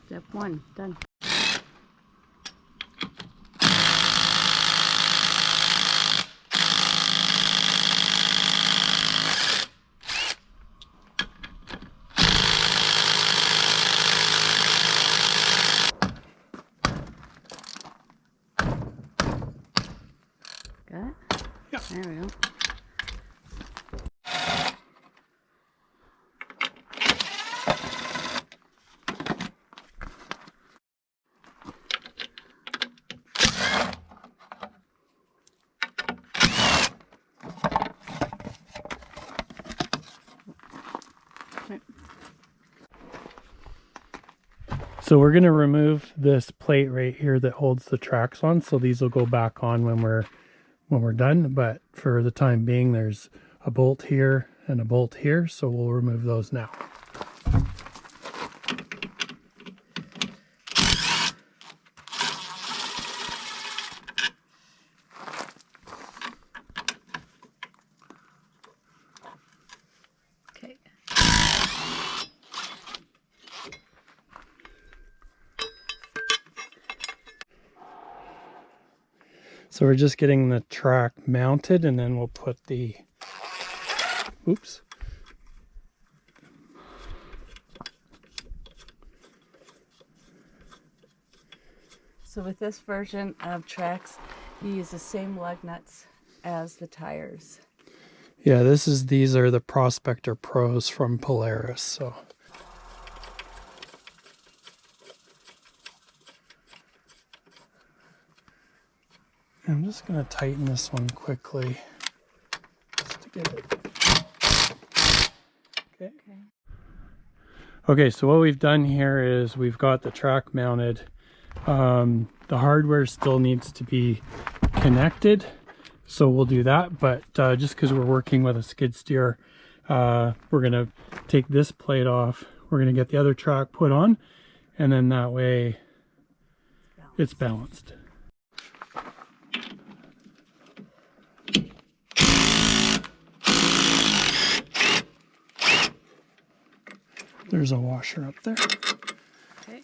Step 1, done. Got it? Yep. There we go. So we're going to remove this plate right here that holds the tracks on. So these will go back on when we're done. But for the time being, there's a bolt here and a bolt here. So we'll remove those now. Okay. So we're just getting the track mounted, and then we'll put the, oops. So with this version of tracks, you use the same lug nuts as the tires. Yeah, these are the Prospector Pros from Polaris. So I'm just going to tighten this one quickly just to get it. Okay. Okay, so what we've done here is we've got the track mounted. The hardware still needs to be connected, so we'll do that. But just because we're working with a skid steer, we're going to take this plate off. We're going to get the other track put on, and then that way it's balanced. There's a washer up there. Okay.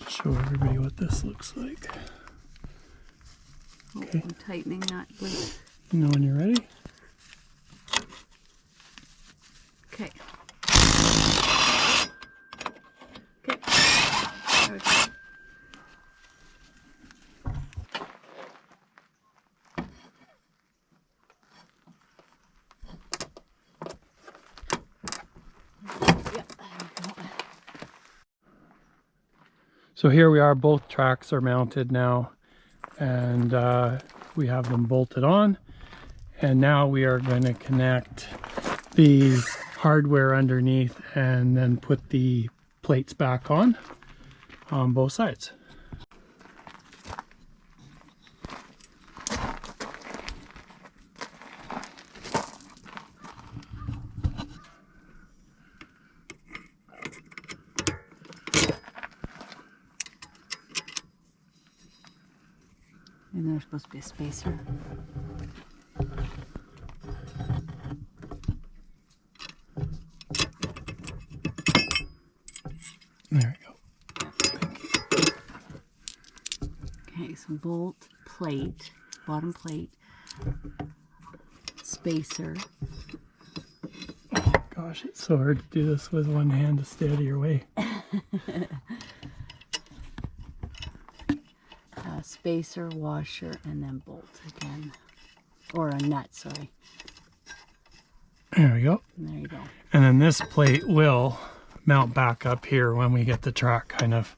Show everybody what this looks like. Okay. I'm tightening that loop. You know when you're ready? Okay. Okay. There we go. So here we are, both tracks are mounted now, and we have them bolted on. And now we are going to connect the hardware underneath and then put the plates back on both sides. And there's supposed to be a spacer. There we go. Okay, so bolt, plate, bottom plate, spacer. Oh gosh, it's so hard to do this with one hand to stay out of your way. Spacer, washer, and then bolt again. Or a nut, sorry. There we go. And there you go. And then this plate will mount back up here when we get the track kind of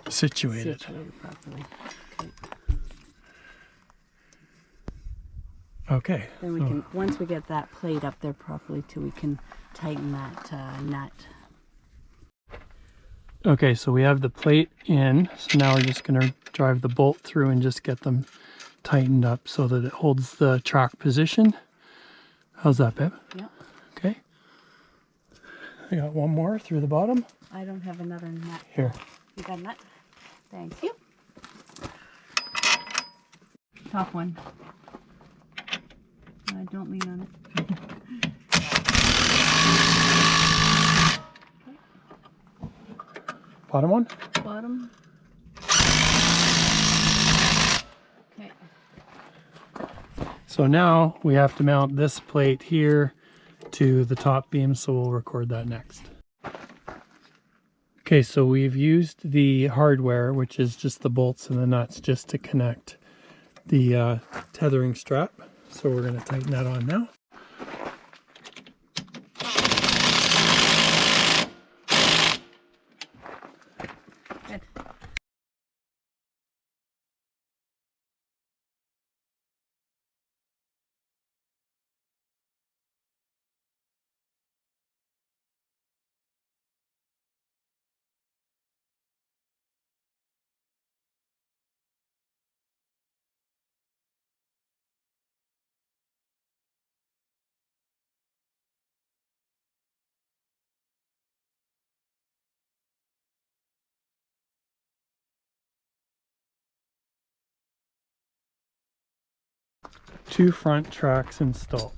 situated. Situated properly. Okay. Then we can, once we get that plate up there properly too, we can tighten that nut. Okay, so we have the plate in, so now we're just going to drive the bolt through and just get them tightened up so that it holds the track position. How's that, babe? Yep. Okay. I got one more through the bottom. I don't have another nut. Here. You got a nut? Thank you. Top one. Don't lean on it. Bottom one? Bottom. Okay. So now we have to mount this plate here to the top beam, so we'll record that next. Okay, so we've used the hardware, which is just the bolts and the nuts, just to connect the tethering strap. So we're going to tighten that on now. Good. Two front tracks installed.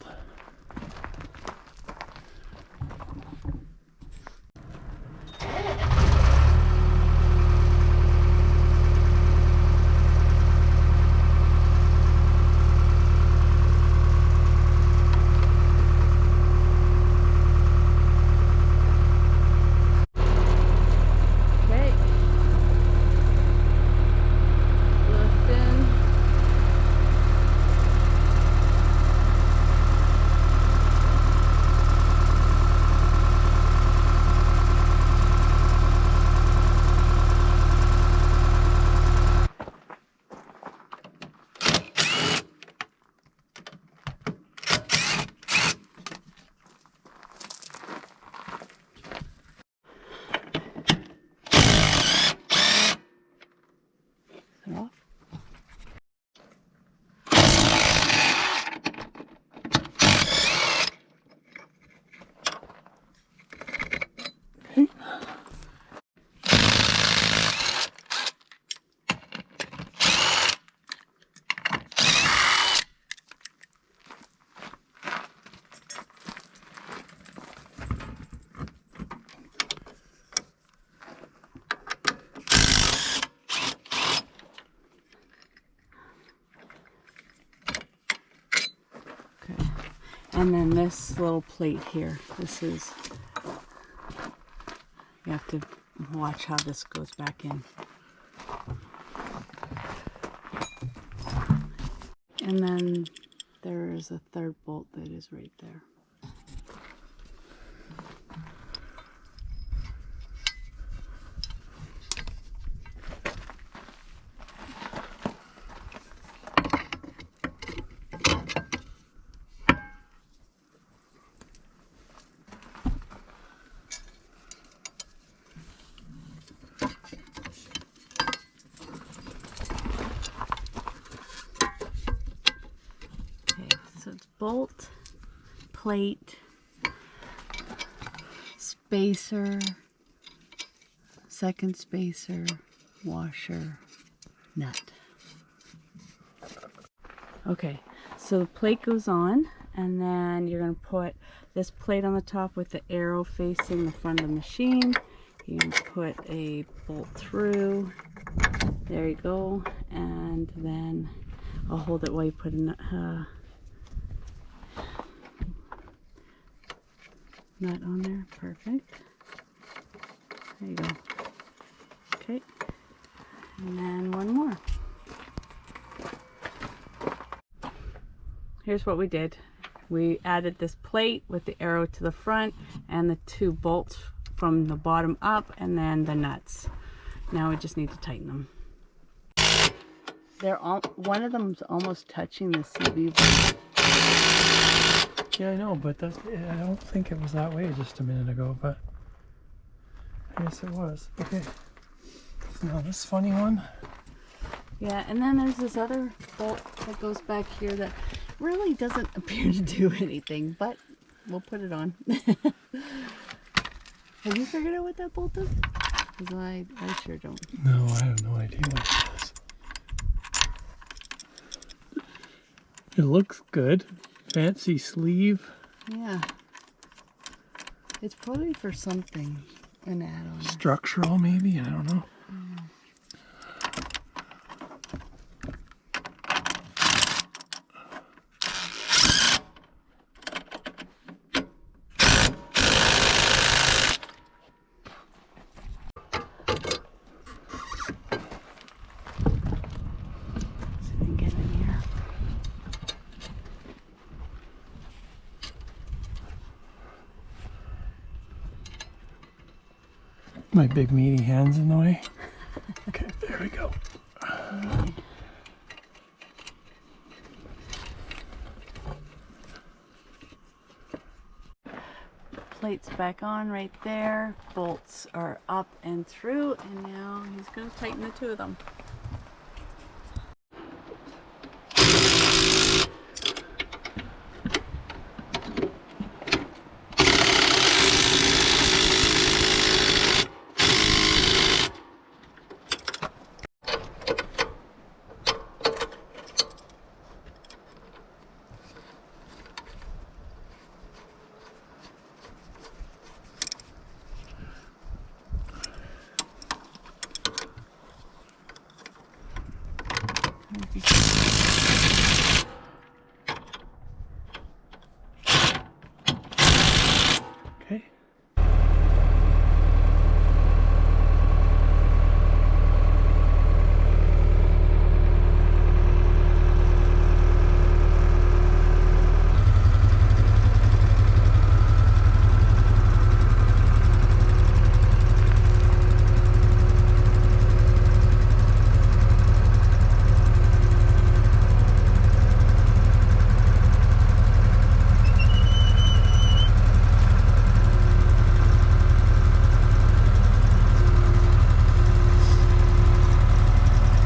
Okay. Lift in. Off. Okay. Okay. And then this little plate here, this is, you have to watch how this goes back in. And then there is a third bolt that is right there. Okay, so it's bolt, plate, spacer, second spacer, washer, nut. Okay, so the plate goes on, and then you're going to put this plate on the top with the arrow facing the front of the machine. You can put a bolt through. There you go. And then I'll hold it while you put a nut on there. Perfect. There you go. Okay. And then one more. Here's what we did. We added this plate with the arrow to the front and the two bolts from the bottom up, and then the nuts. Now we just need to tighten them. They're all, one of them's almost touching the CB bolt. Yeah, I know, but that's, I don't think it was that way just a minute ago, but I guess it was. Okay. So now this funny one. Yeah, and then there's this other bolt that goes back here that really doesn't appear to do anything, but we'll put it on. Have you figured out what that bolt does? Because I sure don't. No, I have no idea what it is. It looks good. Fancy sleeve. Yeah. It's probably for something. An add-on. Structural, maybe? I don't know. See if we can get in here. My big meaty hands in the way. Okay, there we go. Plate's back on right there. Bolts are up and through, and now he's going to tighten the two of them. Okay.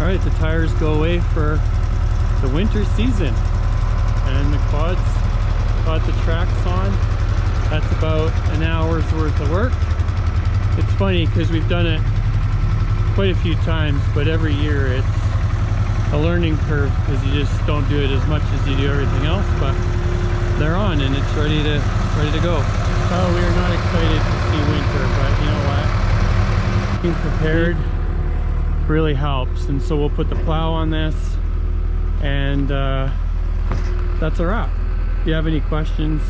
Alright, the tires go away for the winter season, and the quads got the tracks on. That's about an hour's worth of work. It's funny because we've done it quite a few times, but every year it's a learning curve because you just don't do it as much as you do everything else, but they're on and it's ready to go. Oh, we are not excited to see winter, but you know what? Being prepared really helps, and so we'll put the plow on this, and that's a wrap. If you have any questions,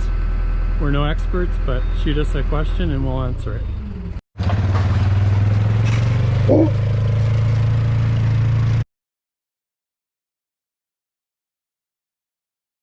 we're no experts, but shoot us a question and we'll answer it.